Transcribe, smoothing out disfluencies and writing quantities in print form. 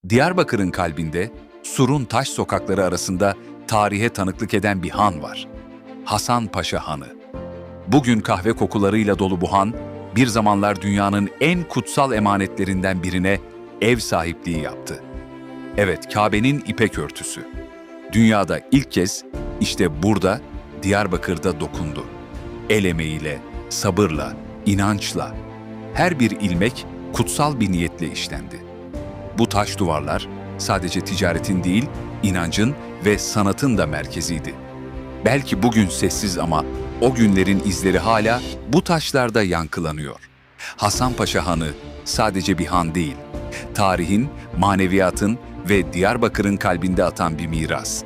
Diyarbakır'ın kalbinde, surun taş sokakları arasında tarihe tanıklık eden bir han var. Hasan Paşa Hanı. Bugün kahve kokularıyla dolu bu han, bir zamanlar dünyanın en kutsal emanetlerinden birine ev sahipliği yaptı. Evet, Kabe'nin ipek örtüsü. Dünyada ilk kez işte burada, Diyarbakır'da dokundu. El emeğiyle, sabırla, inançla. Her bir ilmek kutsal bir niyetle işlendi. Bu taş duvarlar sadece ticaretin değil, inancın ve sanatın da merkeziydi. Belki bugün sessiz ama o günlerin izleri hala bu taşlarda yankılanıyor. Hasanpaşa Hanı sadece bir han değil, tarihin, maneviyatın ve Diyarbakır'ın kalbinde atan bir miras.